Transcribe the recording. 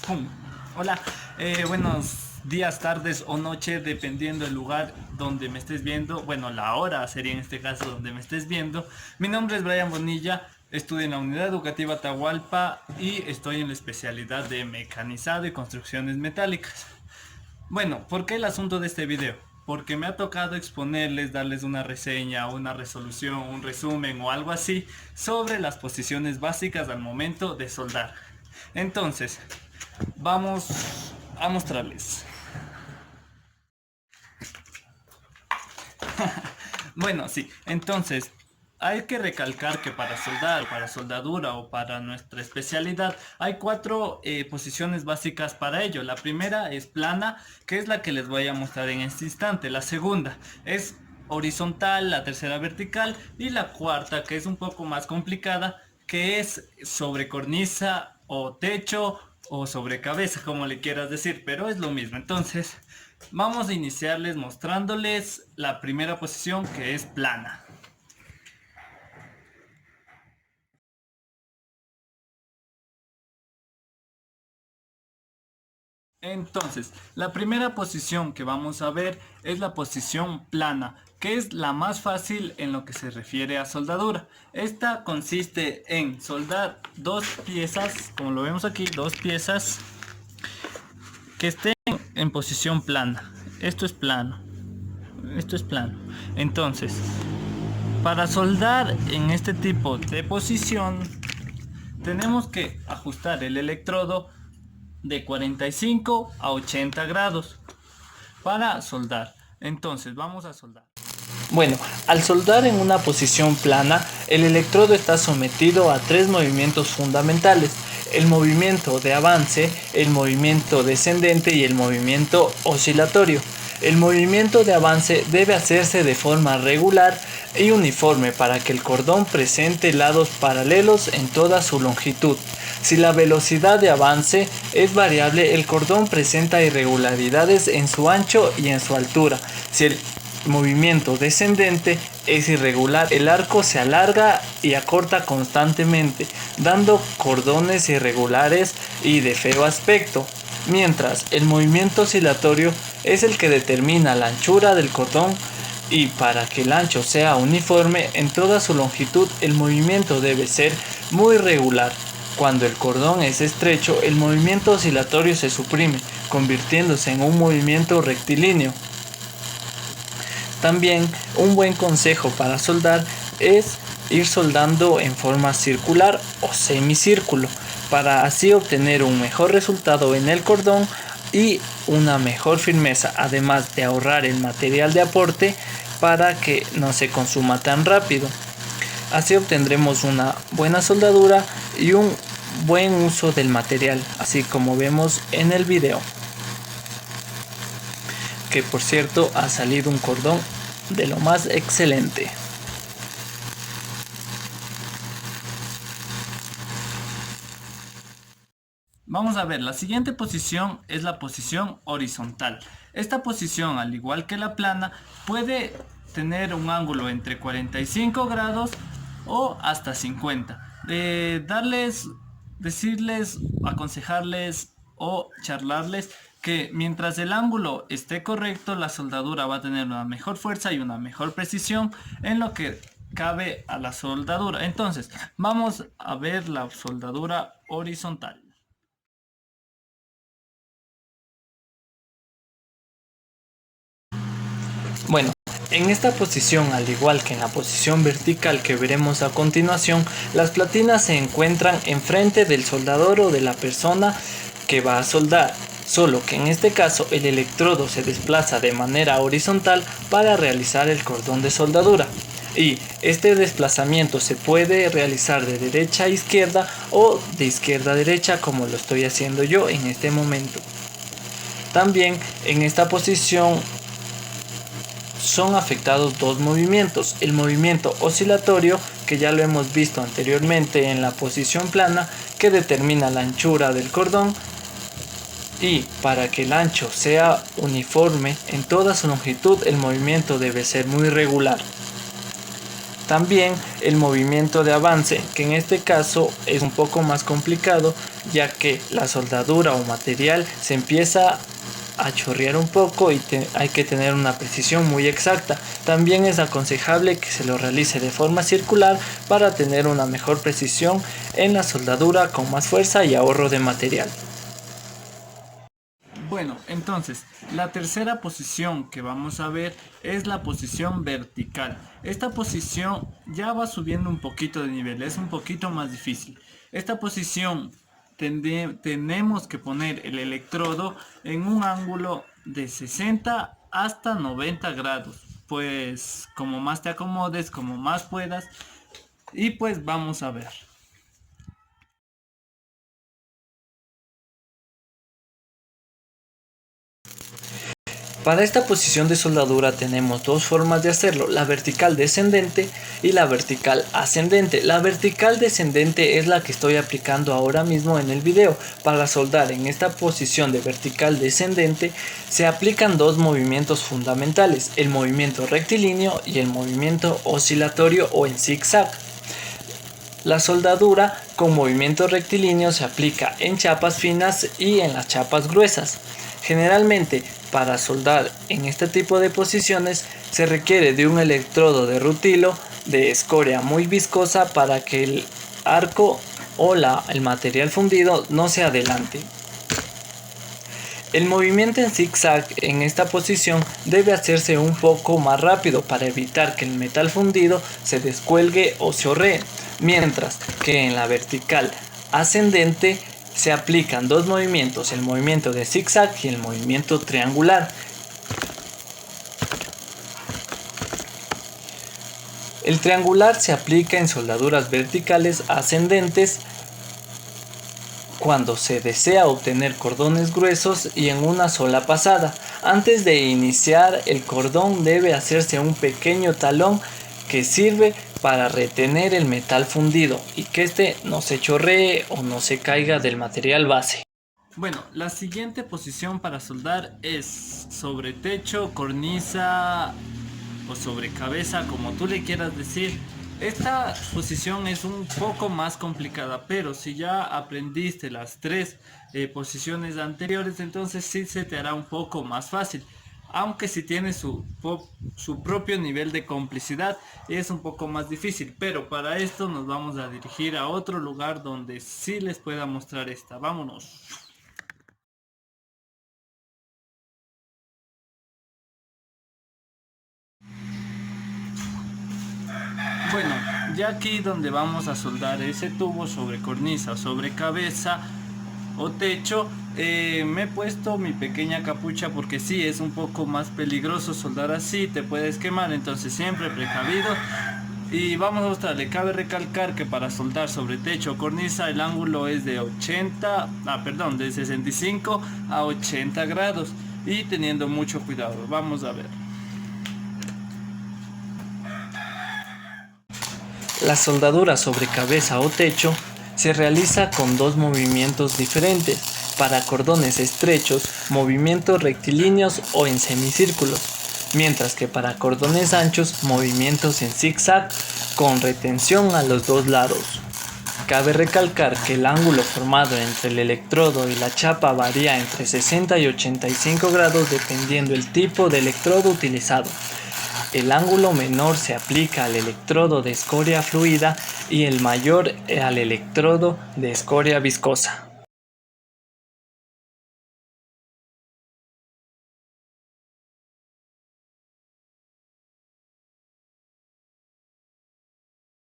¡Pum! Hola, buenos días, tardes o noche, dependiendo del lugar donde me estés viendo. Bueno, la hora sería en este caso donde me estés viendo. Mi nombre es Brian Bonilla, estudio en la Unidad Educativa Atahualpa y estoy en la especialidad de mecanizado y construcciones metálicas. Bueno, ¿por qué el asunto de este video? Porque me ha tocado exponerles, darles una reseña, una resolución, un resumen o algo así sobre las posiciones básicas al momento de soldar. Entonces, vamos a mostrarles. Bueno, sí, entonces hay que recalcar que para soldar, para soldadura o para nuestra especialidad hay cuatro posiciones básicas para ello. La primera es plana, que es la que les voy a mostrar en este instante. La segunda es horizontal, la tercera vertical y la cuarta, que es un poco más complicada, que es sobre cornisa o techo o sobre cabeza, como le quieras decir, pero es lo mismo. Entonces, vamos a iniciarles mostrándoles la primera posición, que es plana. Entonces, la primera posición que vamos a ver es la posición plana, que es la más fácil en lo que se refiere a soldadura. Esta consiste en soldar dos piezas, como lo vemos aquí, dos piezas que estén en posición plana. Esto es plano, esto es plano. Entonces, para soldar en este tipo de posición, tenemos que ajustar el electrodo de 45 a 80 grados para soldar. Entonces vamos a soldar. Bueno, al soldar en una posición plana, el electrodo está sometido a tres movimientos fundamentales: el movimiento de avance, el movimiento descendente y el movimiento oscilatorio. El movimiento de avance debe hacerse de forma regular y uniforme para que el cordón presente lados paralelos en toda su longitud. Si la velocidad de avance es variable, el cordón presenta irregularidades en su ancho y en su altura. Si el movimiento descendente es irregular, el arco se alarga y acorta constantemente, dando cordones irregulares y de feo aspecto. Mientras el movimiento oscilatorio es el que determina la anchura del cordón, y para que el ancho sea uniforme en toda su longitud, el movimiento debe ser muy regular. Cuando el cordón es estrecho, el movimiento oscilatorio se suprime, convirtiéndose en un movimiento rectilíneo. También un buen consejo para soldar es ir soldando en forma circular o semicírculo, para así obtener un mejor resultado en el cordón y una mejor firmeza, además de ahorrar el material de aporte para que no se consuma tan rápido. Así obtendremos una buena soldadura y un buen uso del material, así como vemos en el video, que por cierto ha salido un cordón de lo más excelente. Vamos a ver, la siguiente posición es la posición horizontal. Esta posición, al igual que la plana, puede tener un ángulo entre 45 grados o hasta 50. Decirles, aconsejarles o charlarles que mientras el ángulo esté correcto, la soldadura va a tener una mejor fuerza y una mejor precisión en lo que cabe a la soldadura. Entonces, vamos a ver la soldadura horizontal. Bueno, en esta posición, al igual que en la posición vertical que veremos a continuación, las platinas se encuentran enfrente del soldador o de la persona que va a soldar, solo que en este caso el electrodo se desplaza de manera horizontal para realizar el cordón de soldadura. Y este desplazamiento se puede realizar de derecha a izquierda o de izquierda a derecha, como lo estoy haciendo yo en este momento. También en esta posición son afectados dos movimientos: el movimiento oscilatorio, que ya lo hemos visto anteriormente en la posición plana, que determina la anchura del cordón, y para que el ancho sea uniforme en toda su longitud, el movimiento debe ser muy regular. También el movimiento de avance, que en este caso es un poco más complicado, ya que la soldadura o material se empieza a chorrear un poco y hay que tener una precisión muy exacta. También es aconsejable que se lo realice de forma circular para tener una mejor precisión en la soldadura con más fuerza y ahorro de material. Bueno, entonces, la tercera posición que vamos a ver es la posición vertical. Esta posición ya va subiendo un poquito de nivel, es un poquito más difícil. Esta posición tenemos que poner el electrodo en un ángulo de 60 hasta 90 grados. Pues como más te acomodes, como más puedas. Y pues vamos a ver. Para esta posición de soldadura tenemos dos formas de hacerlo, la vertical descendente y la vertical ascendente. La vertical descendente es la que estoy aplicando ahora mismo en el video. Para soldar en esta posición de vertical descendente se aplican dos movimientos fundamentales, el movimiento rectilíneo y el movimiento oscilatorio o en zigzag. La soldadura con movimiento rectilíneo se aplica en chapas finas y en las chapas gruesas. Generalmente, para soldar en este tipo de posiciones se requiere de un electrodo de rutilo de escoria muy viscosa para que el arco o el material fundido no se adelante. El movimiento en zigzag en esta posición debe hacerse un poco más rápido para evitar que el metal fundido se descuelgue o se chorree, mientras que en la vertical ascendente se aplican dos movimientos, el movimiento de zigzag y el movimiento triangular. El triangular se aplica en soldaduras verticales ascendentes cuando se desea obtener cordones gruesos y en una sola pasada. Antes de iniciar el cordón debe hacerse un pequeño talón que sirve para retener el metal fundido y que este no se chorree o no se caiga del material base. Bueno, la siguiente posición para soldar es sobre techo, cornisa o sobre cabeza, como tú le quieras decir. Esta posición es un poco más complicada, pero si ya aprendiste las tres posiciones anteriores, entonces sí se te hará un poco más fácil. Aunque si tiene su propio nivel de complicidad, es un poco más difícil. Pero para esto nos vamos a dirigir a otro lugar donde sí les pueda mostrar esta. Vámonos. Bueno, ya aquí donde vamos a soldar ese tubo sobre cornisa o sobre cabeza o techo, me he puesto mi pequeña capucha porque sí, es un poco más peligroso soldar así, te puedes quemar, entonces siempre precavido. Y vamos a mostrarle, cabe recalcar que para soldar sobre techo o cornisa el ángulo es de de 65 a 80 grados y teniendo mucho cuidado. Vamos a ver. La soldadura sobre cabeza o techo se realiza con dos movimientos diferentes. Para cordones estrechos, movimientos rectilíneos o en semicírculos, mientras que para cordones anchos, movimientos en zigzag con retención a los dos lados. Cabe recalcar que el ángulo formado entre el electrodo y la chapa varía entre 60 y 85 grados dependiendo el tipo de electrodo utilizado. El ángulo menor se aplica al electrodo de escoria fluida y el mayor al electrodo de escoria viscosa.